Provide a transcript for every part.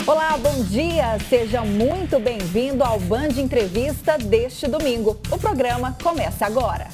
Olá, bom dia! Seja muito bem-vindo ao Band Entrevista deste domingo. O programa começa agora.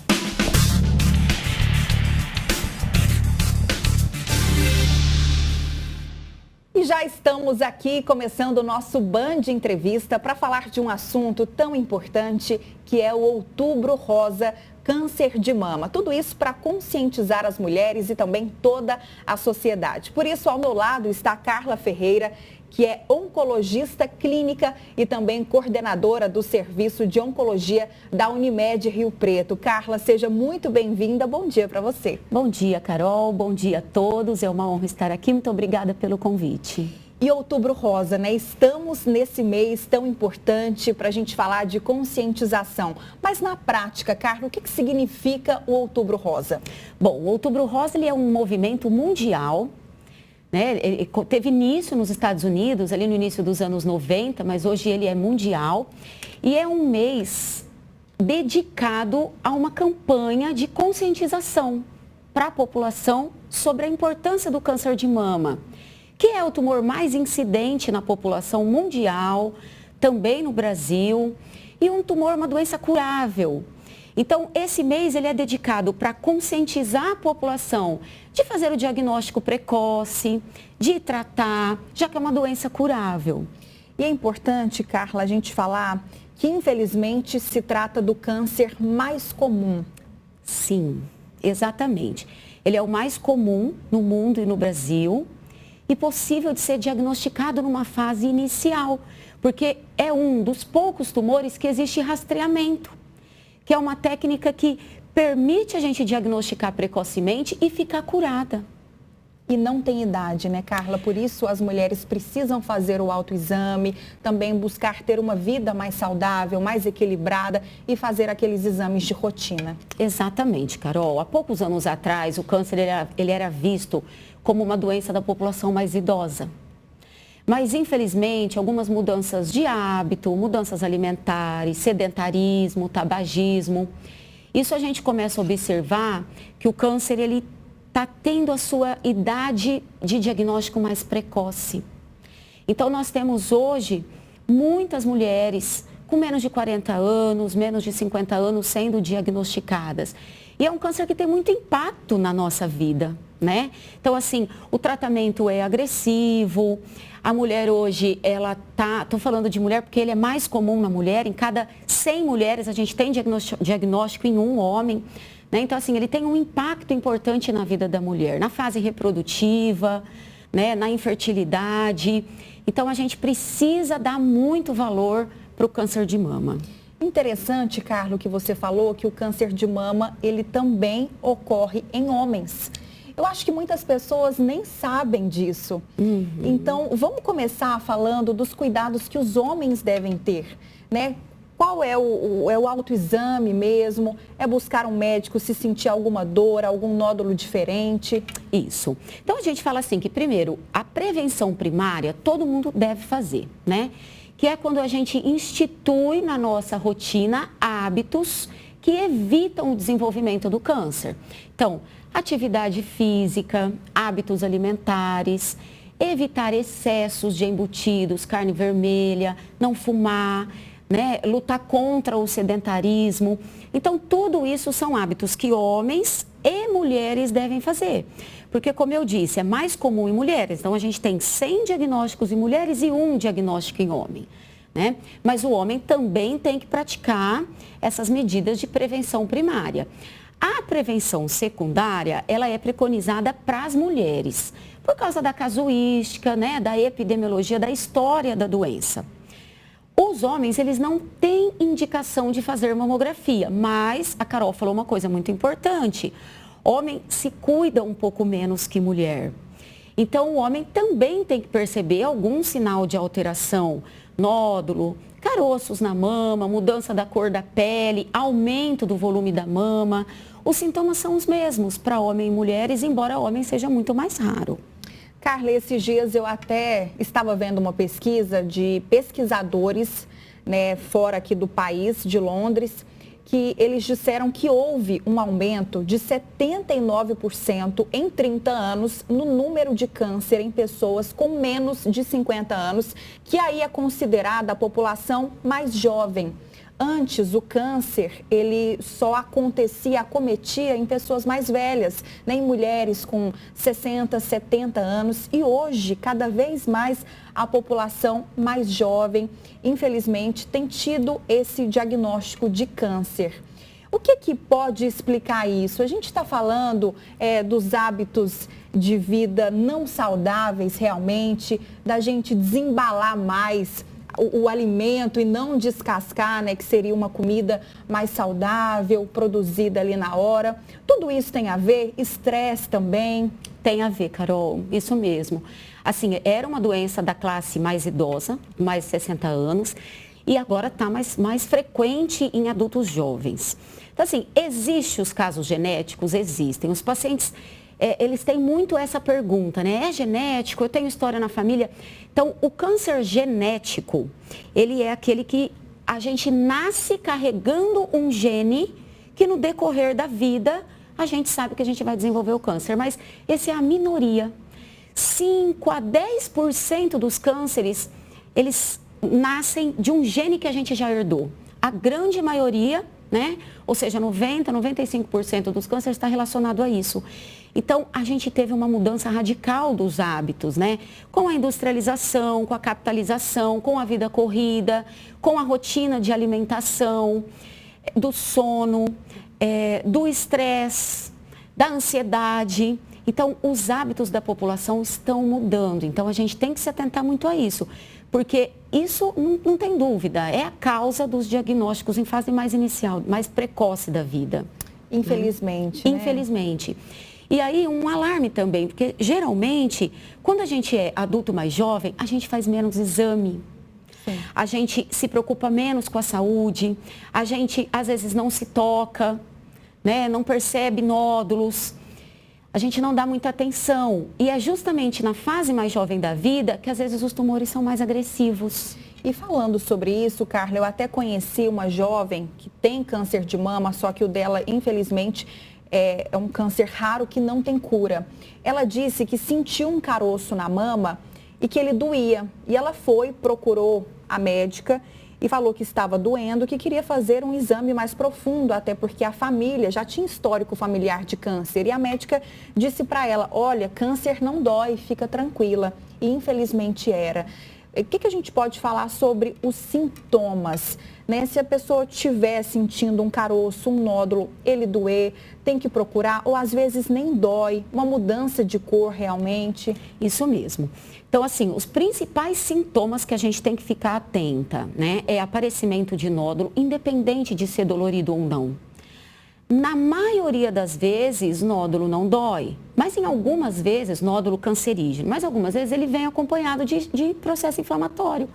E já estamos aqui começando o nosso Band Entrevista para falar de um assunto tão importante que é o Outubro Rosa, câncer de mama. Tudo isso para conscientizar as mulheres e também toda a sociedade. Por isso, ao meu lado está a Carla Ferreira, que é oncologista clínica e também coordenadora do Serviço de Oncologia da Unimed Rio Preto. Carla, seja muito bem-vinda. Bom dia para você. Bom dia, Carol. Bom dia a todos. É uma honra estar aqui. Muito obrigada pelo convite. E Outubro Rosa, né? Estamos nesse mês tão importante para a gente falar de conscientização. Mas na prática, Carla, o que significa o Outubro Rosa? Bom, o Outubro Rosa ele é um movimento mundial, né? Ele teve início nos Estados Unidos, ali no início dos anos 90, mas hoje ele é mundial. E é um mês dedicado a uma campanha de conscientização para a população sobre a importância do câncer de mama, que é o tumor mais incidente na população mundial, também no Brasil, e um tumor, uma doença curável. Então, esse mês ele é dedicado para conscientizar a população de fazer o diagnóstico precoce, de tratar, já que é uma doença curável. E é importante, Carla, a gente falar que, infelizmente, se trata do câncer mais comum. Sim, exatamente. Ele é o mais comum no mundo e no Brasil e possível de ser diagnosticado numa fase inicial, porque é um dos poucos tumores que existe rastreamento, que é uma técnica que permite a gente diagnosticar precocemente e ficar curada. E não tem idade, né, Carla? Por isso as mulheres precisam fazer o autoexame, também buscar ter uma vida mais saudável, mais equilibrada e fazer aqueles exames de rotina. Exatamente, Carol. Há poucos anos atrás, o câncer ele era visto como uma doença da população mais idosa. Mas, infelizmente, algumas mudanças de hábito, mudanças alimentares, sedentarismo, tabagismo, isso a gente começa a observar que o câncer ele está tendo a sua idade de diagnóstico mais precoce. Então, nós temos hoje muitas mulheres com menos de 40 anos, menos de 50 anos sendo diagnosticadas. E é um câncer que tem muito impacto na nossa vida, né? Então, assim, o tratamento é agressivo. A mulher hoje, ela tô falando de mulher porque ele é mais comum na mulher. Em cada 100 mulheres, a gente tem diagnóstico em um homem. Né? Então, assim, ele tem um impacto importante na vida da mulher, na fase reprodutiva, né? Na infertilidade. Então, a gente precisa dar muito valor para o câncer de mama. Interessante, Carla, que você falou que o câncer de mama, ele também ocorre em homens. Eu acho que muitas pessoas nem sabem disso. Então, vamos começar falando dos cuidados que os homens devem ter, né? Qual é o autoexame mesmo? É buscar um médico se sentir alguma dor, algum nódulo diferente? Isso. Então, a gente fala assim que, primeiro, a prevenção primária todo mundo deve fazer, né? Que é quando a gente institui na nossa rotina hábitos que evitam o desenvolvimento do câncer. Então, atividade física, hábitos alimentares, evitar excessos de embutidos, carne vermelha, não fumar, né? Lutar contra o sedentarismo. Então, tudo isso são hábitos que homens e mulheres devem fazer. Porque, como eu disse, é mais comum em mulheres. Então, a gente tem 100 diagnósticos em mulheres e 1 diagnóstico em homem, né? Mas o homem também tem que praticar essas medidas de prevenção primária. A prevenção secundária, ela é preconizada para as mulheres, por causa da casuística, né? Da epidemiologia, da história da doença. Os homens, eles não têm indicação de fazer mamografia, mas a Carol falou uma coisa muito importante. Homem se cuida um pouco menos que mulher. Então, o homem também tem que perceber algum sinal de alteração, nódulo, caroços na mama, mudança da cor da pele, aumento do volume da mama. Os sintomas são os mesmos para homem e mulheres, embora homem seja muito mais raro. Carla, esses dias eu até estava vendo uma pesquisa de pesquisadores, né, fora aqui do país, de Londres, que eles disseram que houve um aumento de 79% em 30 anos no número de câncer em pessoas com menos de 50 anos, que aí é considerada a população mais jovem. Antes, o câncer, ele só acometia em pessoas mais velhas, né, em mulheres com 60, 70 anos. E hoje, cada vez mais, a população mais jovem, infelizmente, tem tido esse diagnóstico de câncer. O que pode explicar isso? A gente está falando dos hábitos de vida não saudáveis realmente, da gente desembalar mais o alimento e não descascar, né, que seria uma comida mais saudável, produzida ali na hora. Tudo isso tem a ver? Estresse também? Tem a ver, Carol, isso mesmo. Assim, era uma doença da classe mais idosa, mais de 60 anos, e agora está mais frequente em adultos jovens. Então, assim, existem os casos genéticos? Existem. Os pacientes, eles têm muito essa pergunta, né? É genético? Eu tenho história na família? Então, o câncer genético, ele é aquele que a gente nasce carregando um gene que no decorrer da vida a gente sabe que a gente vai desenvolver o câncer, mas esse é a minoria. 5 a 10% dos cânceres, eles nascem de um gene que a gente já herdou. A grande maioria, né? Ou seja, 90, 95% dos cânceres está relacionado a isso. Então, a gente teve uma mudança radical dos hábitos, né? Com a industrialização, com a capitalização, com a vida corrida, com a rotina de alimentação, do sono, do estresse, da ansiedade. Então, os hábitos da população estão mudando. Então, a gente tem que se atentar muito a isso, porque isso não tem dúvida, é a causa dos diagnósticos em fase mais inicial, mais precoce da vida. Infelizmente, né? Infelizmente. E aí, um alarme também, porque geralmente, quando a gente é adulto mais jovem, a gente faz menos exame. Sim. A gente se preocupa menos com a saúde, a gente às vezes não se toca, né? Não percebe nódulos, a gente não dá muita atenção. E é justamente na fase mais jovem da vida que às vezes os tumores são mais agressivos. E falando sobre isso, Carla, eu até conheci uma jovem que tem câncer de mama, só que o dela, infelizmente, é um câncer raro que não tem cura. Ela disse que sentiu um caroço na mama e que ele doía. E ela procurou a médica e falou que estava doendo, que queria fazer um exame mais profundo, até porque a família já tinha histórico familiar de câncer. E a médica disse para ela, olha, câncer não dói, fica tranquila. E infelizmente era. O que a gente pode falar sobre os sintomas, né? Se a pessoa estiver sentindo um caroço, um nódulo, ele doer, tem que procurar, ou às vezes nem dói, uma mudança de cor realmente. Isso mesmo. Então, assim, os principais sintomas que a gente tem que ficar atenta, né? É aparecimento de nódulo, independente de ser dolorido ou não. Na maioria das vezes, nódulo não dói, mas em algumas vezes, nódulo cancerígeno, mas algumas vezes ele vem acompanhado de processo inflamatório.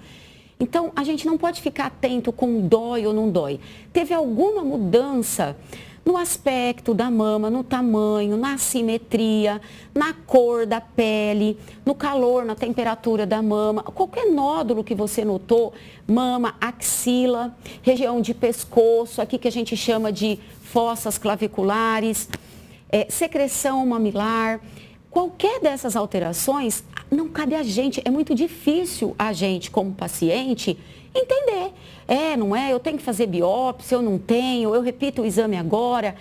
Então, a gente não pode ficar atento com dói ou não dói. Teve alguma mudança no aspecto da mama, no tamanho, na simetria, na cor da pele, no calor, na temperatura da mama, qualquer nódulo que você notou, mama, axila, região de pescoço, aqui que a gente chama de fossas claviculares, secreção mamilar, qualquer dessas alterações, não cabe a gente, é muito difícil a gente, como paciente, entender. Não é? Eu tenho que fazer biópsia, eu não tenho, eu repito o exame agora.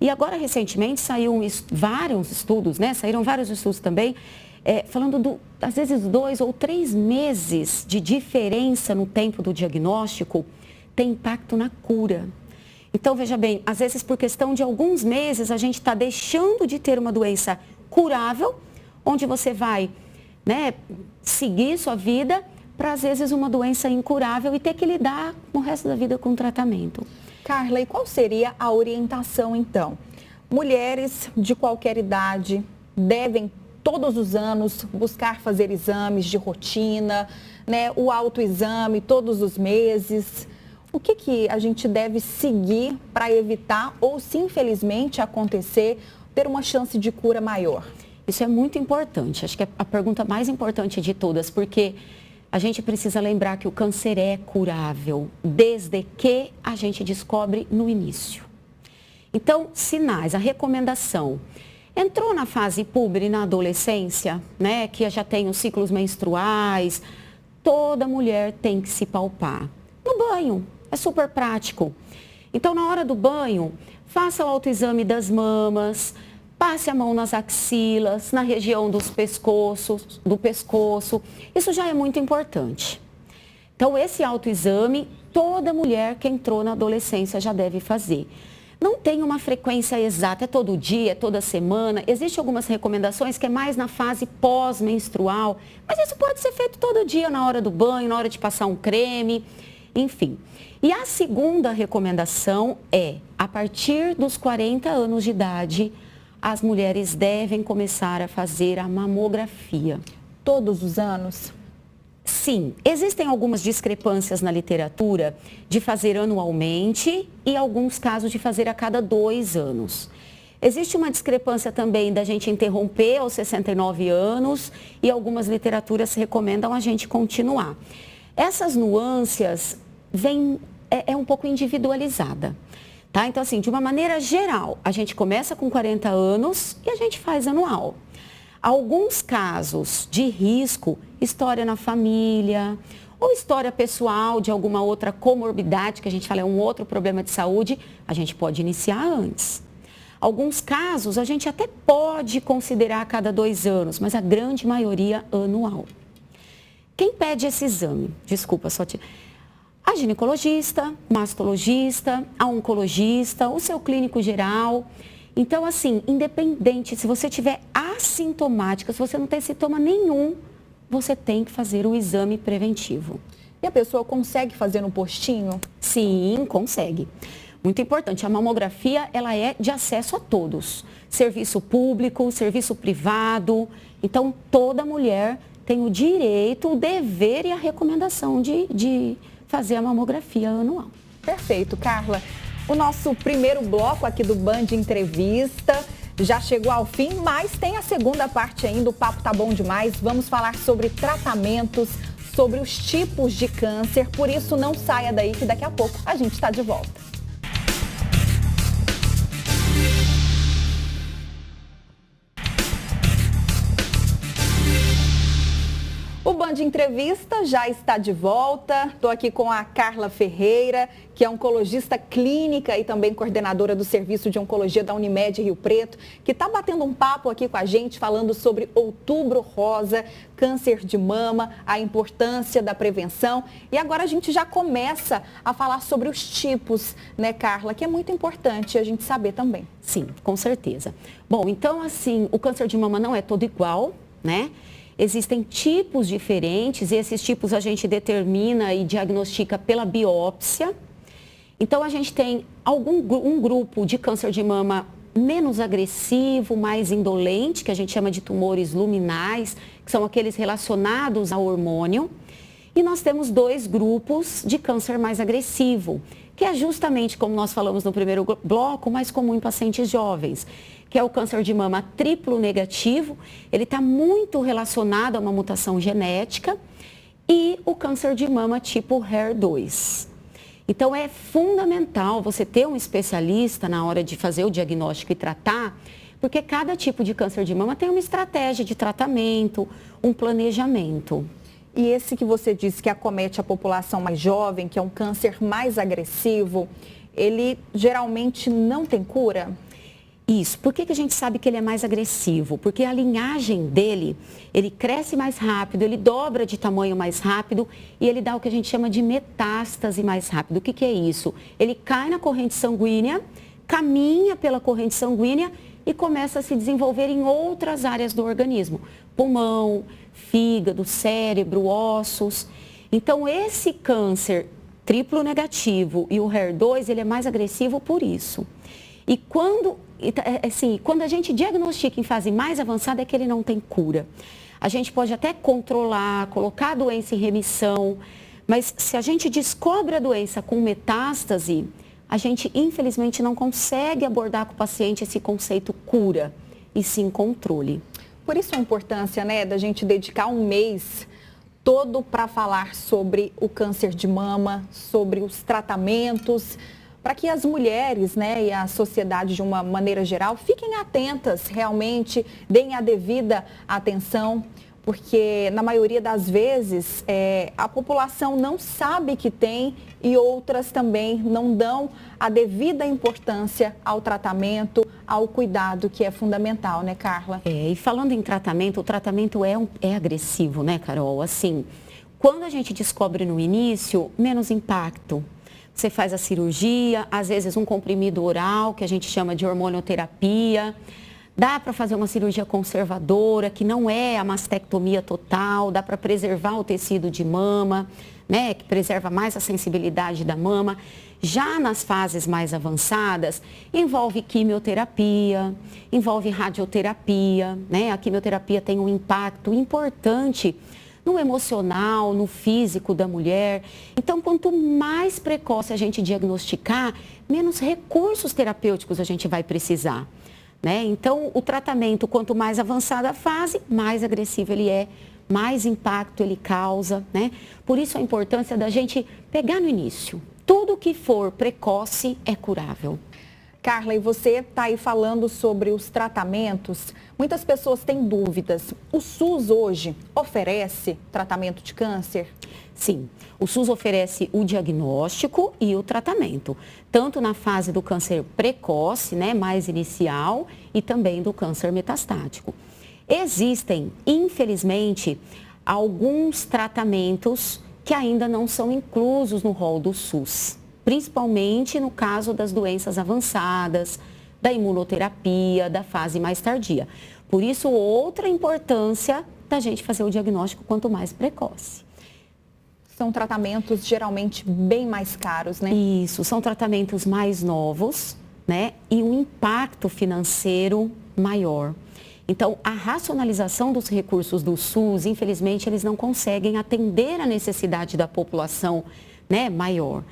E agora, recentemente, saíram vários estudos, né? Saíram vários estudos também, falando às vezes 2 ou 3 meses de diferença no tempo do diagnóstico tem impacto na cura. Então, veja bem, às vezes por questão de alguns meses, a gente está deixando de ter uma doença curável, onde você vai, né, seguir sua vida, para às vezes uma doença incurável e ter que lidar o resto da vida com o tratamento. Carla, e qual seria a orientação então? Mulheres de qualquer idade devem todos os anos buscar fazer exames de rotina, né, o autoexame todos os meses. O que a gente deve seguir para evitar ou, se infelizmente acontecer, ter uma chance de cura maior? Isso é muito importante. Acho que é a pergunta mais importante de todas, porque a gente precisa lembrar que o câncer é curável, desde que a gente descobre no início. Então, sinais, a recomendação. Entrou na fase púbere, na adolescência, né, que já tem os ciclos menstruais, toda mulher tem que se palpar. No banho, é super prático. Então, na hora do banho, faça o autoexame das mamas, passe a mão nas axilas, na região do pescoço. Isso já é muito importante. Então, esse autoexame, toda mulher que entrou na adolescência já deve fazer. Não tem uma frequência exata, é todo dia, é toda semana. Existem algumas recomendações que é mais na fase pós-menstrual, mas isso pode ser feito todo dia, na hora do banho, na hora de passar um creme, enfim. E a segunda recomendação é, a partir dos 40 anos de idade, as mulheres devem começar a fazer a mamografia. Todos os anos? Sim, existem algumas discrepâncias na literatura de fazer anualmente e alguns casos de fazer a cada 2 anos. Existe uma discrepância também da gente interromper aos 69 anos e algumas literaturas recomendam a gente continuar. Essas nuances é um pouco individualizada. Tá? Então, assim, de uma maneira geral, a gente começa com 40 anos e a gente faz anual. Alguns casos de risco, história na família ou história pessoal de alguma outra comorbidade, que a gente fala é um outro problema de saúde, a gente pode iniciar antes. Alguns casos a gente até pode considerar a cada 2 anos, mas a grande maioria anual. Quem pede esse exame? Desculpa, só te... A ginecologista, mastologista, a oncologista, o seu clínico geral. Então, assim, independente, se você tiver assintomática, se você não tem sintoma nenhum, você tem que fazer o exame preventivo. E a pessoa consegue fazer no postinho? Sim, consegue. Muito importante, a mamografia, ela é de acesso a todos. Serviço público, serviço privado. Então, toda mulher tem o direito, o dever e a recomendação de fazer a mamografia anual. Perfeito, Carla. O nosso primeiro bloco aqui do Band Entrevista já chegou ao fim, mas tem a segunda parte ainda, o papo tá bom demais. Vamos falar sobre tratamentos, sobre os tipos de câncer, por isso não saia daí que daqui a pouco a gente está de volta. O Band Entrevista já está de volta. Estou aqui com a Carla Ferreira, que é oncologista clínica e também coordenadora do Serviço de Oncologia da Unimed Rio Preto, que está batendo um papo aqui com a gente, falando sobre Outubro Rosa, câncer de mama, a importância da prevenção. E agora a gente já começa a falar sobre os tipos, né, Carla? Que é muito importante a gente saber também. Sim, com certeza. Bom, então, assim, o câncer de mama não é todo igual, né? Existem tipos diferentes e esses tipos a gente determina e diagnostica pela biópsia. Então, a gente tem um grupo de câncer de mama menos agressivo, mais indolente, que a gente chama de tumores luminais, que são aqueles relacionados ao hormônio. E nós temos 2 grupos de câncer mais agressivo, que é justamente, como nós falamos no primeiro bloco, mais comum em pacientes jovens, que é o câncer de mama triplo negativo. Ele está muito relacionado a uma mutação genética, e o câncer de mama tipo HER2. Então, é fundamental você ter um especialista na hora de fazer o diagnóstico e tratar, porque cada tipo de câncer de mama tem uma estratégia de tratamento, um planejamento. E esse que você disse que acomete a população mais jovem, que é um câncer mais agressivo, ele geralmente não tem cura? Isso. Por que a gente sabe que ele é mais agressivo? Porque a linhagem dele, ele cresce mais rápido, ele dobra de tamanho mais rápido e ele dá o que a gente chama de metástase mais rápido. O que é isso? Ele cai na corrente sanguínea, caminha pela corrente sanguínea e começa a se desenvolver em outras áreas do organismo. Pulmão, fígado, cérebro, ossos. Então, esse câncer triplo negativo e o HER2, ele é mais agressivo por isso. E quando a gente diagnostica em fase mais avançada é que ele não tem cura. A gente pode até controlar, colocar a doença em remissão, mas se a gente descobre a doença com metástase, a gente infelizmente não consegue abordar com o paciente esse conceito cura, e sim controle. Por isso a importância, né, da gente dedicar um mês todo para falar sobre o câncer de mama, sobre os tratamentos, para que as mulheres, né, e a sociedade de uma maneira geral fiquem atentas realmente, deem a devida atenção, porque na maioria das vezes a população não sabe que tem e outras também não dão a devida importância ao tratamento, ao cuidado, que é fundamental, né, Carla? E falando em tratamento, o tratamento é agressivo, né, Carol? Assim, quando a gente descobre no início, menos impacto. Você faz a cirurgia, às vezes um comprimido oral, que a gente chama de hormonioterapia. Dá para fazer uma cirurgia conservadora, que não é a mastectomia total, dá para preservar o tecido de mama, né, que preserva mais a sensibilidade da mama. Já nas fases mais avançadas, envolve quimioterapia, envolve radioterapia, né? A quimioterapia tem um impacto importante no emocional, no físico da mulher. Então, quanto mais precoce a gente diagnosticar, menos recursos terapêuticos a gente vai precisar, né? Então, o tratamento, quanto mais avançada a fase, mais agressivo ele é, mais impacto ele causa, né? Por isso a importância da gente pegar no início. Tudo que for precoce é curável. Carla, e você está aí falando sobre os tratamentos. Muitas pessoas têm dúvidas. O SUS hoje oferece tratamento de câncer? Sim, o SUS oferece o diagnóstico e o tratamento, tanto na fase do câncer precoce, né, mais inicial, e também do câncer metastático. Existem, infelizmente, alguns tratamentos que ainda não são inclusos no rol do SUS. Principalmente no caso das doenças avançadas, da imunoterapia, da fase mais tardia. Por isso, outra importância da gente fazer o diagnóstico quanto mais precoce. São tratamentos geralmente bem mais caros, né? Isso, são tratamentos mais novos, né? E um impacto financeiro maior. Então, a racionalização dos recursos do SUS, infelizmente, eles não conseguem atender a necessidade da população, né, maior.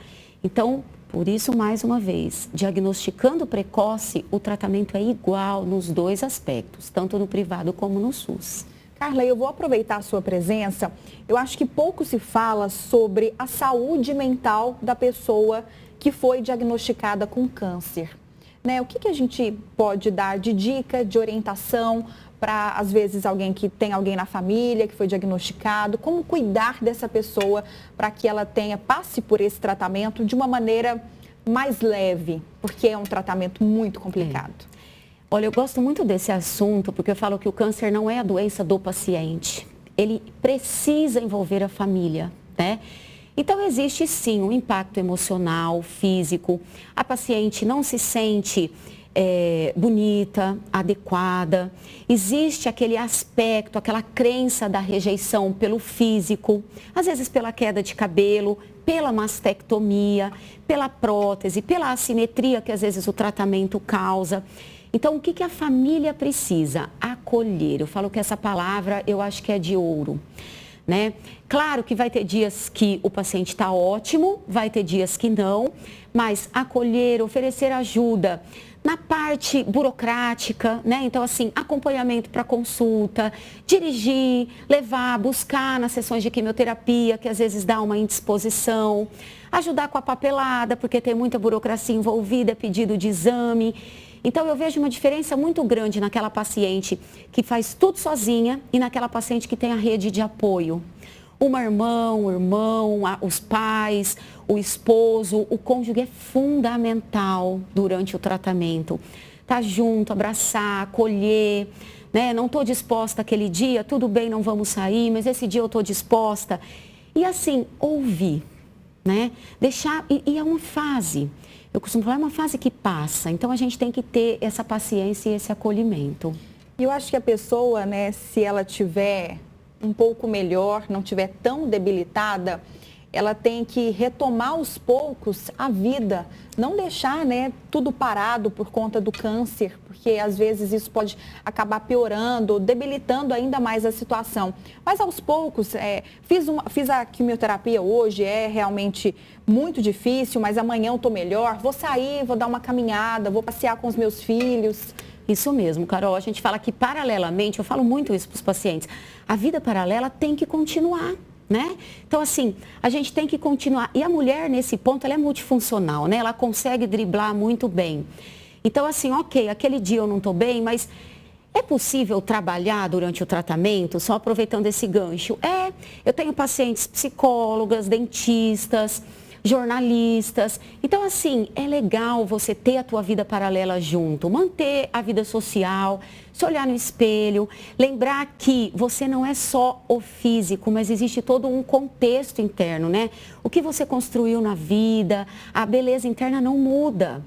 Então, por isso, mais uma vez, diagnosticando precoce, o tratamento é igual nos dois aspectos, tanto no privado como no SUS. Carla, eu vou aproveitar a sua presença. Eu acho que pouco se fala sobre a saúde mental da pessoa que foi diagnosticada com câncer, né? O que a gente pode dar de dica, de orientação para, às vezes, alguém que tem alguém na família que foi diagnosticado, como cuidar dessa pessoa para que ela passe por esse tratamento de uma maneira mais leve, porque é um tratamento muito complicado. Olha, eu gosto muito desse assunto, porque eu falo que o câncer não é a doença do paciente. Ele precisa envolver a família, né? Então, existe sim um impacto emocional, físico. A paciente não se sente bonita, adequada. Existe aquele aspecto, aquela crença da rejeição pelo físico, às vezes pela queda de cabelo, pela mastectomia, pela prótese, pela assimetria que às vezes o tratamento causa. Então, o que a família precisa? Acolher. Eu falo que essa palavra eu acho que é de ouro, né? Claro que vai ter dias que o paciente está ótimo, vai ter dias que não, mas acolher, oferecer ajuda na parte burocrática, né? Então, assim, acompanhamento para consulta, dirigir, levar, buscar nas sessões de quimioterapia, que às vezes dá uma indisposição, ajudar com a papelada, porque tem muita burocracia envolvida, pedido de exame. Então, eu vejo uma diferença muito grande naquela paciente que faz tudo sozinha e naquela paciente que tem a rede de apoio. Uma irmã, o irmão, os pais, o esposo, o cônjuge é fundamental durante o tratamento. Tá junto, abraçar, acolher, né? Não estou disposta aquele dia, tudo bem, não vamos sair, mas esse dia eu estou disposta. E assim, ouvir, né? Deixar, e é uma fase. Eu costumo falar, é uma fase que passa, então a gente tem que ter essa paciência e esse acolhimento. E eu acho que a pessoa, né, se ela tiver um pouco melhor, não tiver tão debilitada, ela tem que retomar aos poucos a vida, não deixar, né, tudo parado por conta do câncer, porque às vezes isso pode acabar piorando, debilitando ainda mais a situação. Mas aos poucos, fiz a quimioterapia hoje, é realmente muito difícil, mas amanhã eu estou melhor, vou sair, vou dar uma caminhada, vou passear com os meus filhos. Isso mesmo, Carol. A gente fala que paralelamente, eu falo muito isso para os pacientes, a vida paralela tem que continuar, né? Então, assim, a gente tem que continuar. E a mulher, nesse ponto, ela é multifuncional, né? Ela consegue driblar muito bem. Então, assim, ok, aquele dia eu não estou bem, mas é possível trabalhar durante o tratamento, só aproveitando esse gancho? Eu tenho pacientes psicólogas, dentistas, jornalistas. Então, assim, é legal você ter a tua vida paralela junto, manter a vida social, se olhar no espelho, lembrar que você não é só o físico, mas existe todo um contexto interno, né? O que você construiu na vida, a beleza interna não muda.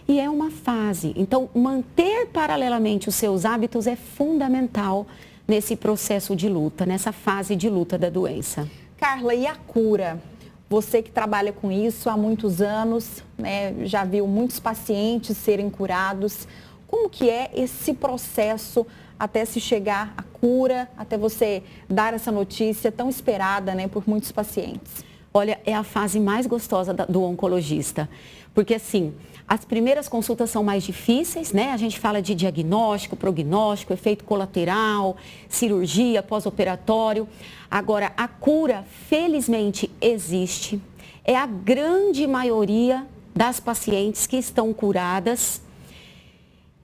E é uma fase. Então, manter paralelamente os seus hábitos é fundamental nesse processo de luta, nessa fase de luta da doença. Carla, e a cura? Você que trabalha com isso há muitos anos, né, já viu muitos pacientes serem curados. Como que é esse processo até se chegar à cura, até você dar essa notícia tão esperada, né, por muitos pacientes? Olha, é a fase mais gostosa do oncologista, porque assim, as primeiras consultas são mais difíceis, né? A gente fala de diagnóstico, prognóstico, efeito colateral, cirurgia, pós-operatório. Agora, a cura, felizmente, existe. É a grande maioria das pacientes que estão curadas.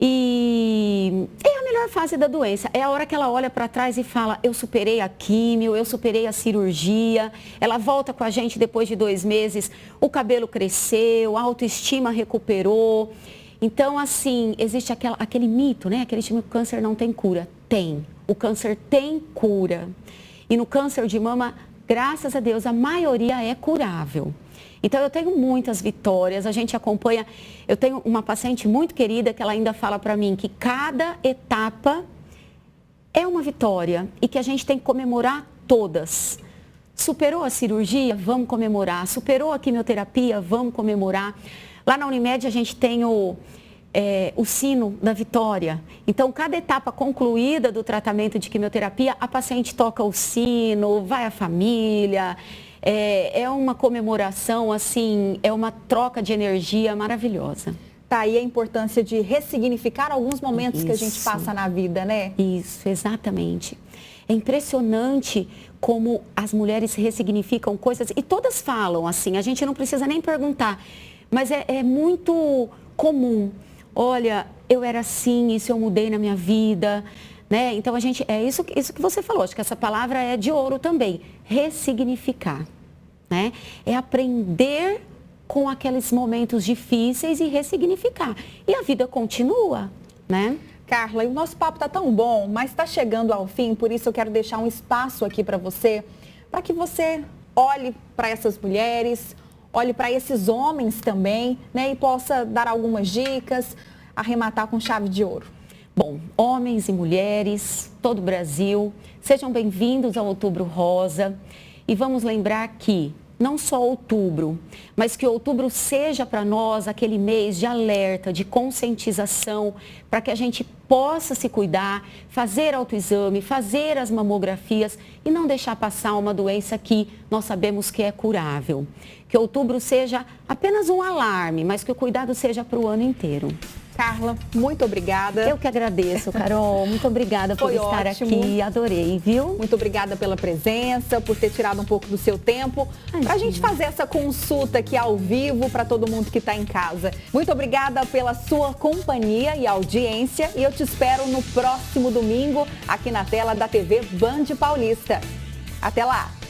E é a melhor fase da doença. É a hora que ela olha para trás e fala, eu superei a químio, eu superei a cirurgia. Ela volta com a gente depois de 2 meses, o cabelo cresceu, a autoestima recuperou. Então, assim, existe aquele mito, né? Aquele time que o câncer não tem cura. Tem. O câncer tem cura. E no câncer de mama, graças a Deus, a maioria é curável. Então, eu tenho muitas vitórias, a gente acompanha. Eu tenho uma paciente muito querida que ela ainda fala para mim que cada etapa é uma vitória e que a gente tem que comemorar todas. Superou a cirurgia? Vamos comemorar. Superou a quimioterapia? Vamos comemorar. Lá na Unimed a gente tem o sino da vitória. Então, cada etapa concluída do tratamento de quimioterapia, a paciente toca o sino, vai a família. É uma comemoração, assim, é uma troca de energia maravilhosa. Tá aí a importância de ressignificar alguns momentos que a gente passa na vida, né? Isso, exatamente. É impressionante como as mulheres ressignificam coisas e todas falam assim, a gente não precisa nem perguntar, mas é muito comum. Olha, eu era assim, isso eu mudei na minha vida. Né? Então, isso que você falou, acho que essa palavra é de ouro também, ressignificar, né? É aprender com aqueles momentos difíceis e ressignificar. E a vida continua, né? Carla, e o nosso papo está tão bom, mas está chegando ao fim, por isso eu quero deixar um espaço aqui para você, para que você olhe para essas mulheres, olhe para esses homens também, né? E possa dar algumas dicas, arrematar com chave de ouro. Bom, homens e mulheres, todo o Brasil, sejam bem-vindos ao Outubro Rosa e vamos lembrar que não só outubro, mas que outubro seja para nós aquele mês de alerta, de conscientização, para que a gente possa se cuidar, fazer autoexame, fazer as mamografias e não deixar passar uma doença que nós sabemos que é curável. Que outubro seja apenas um alarme, mas que o cuidado seja para o ano inteiro. Carla, muito obrigada. Eu que agradeço, Carol. Muito obrigada por estar aqui. Adorei, viu? Muito obrigada pela presença, por ter tirado um pouco do seu tempo para a gente fazer essa consulta aqui ao vivo para todo mundo que está em casa. Muito obrigada pela sua companhia e audiência e eu te espero no próximo domingo aqui na tela da TV Band Paulista. Até lá!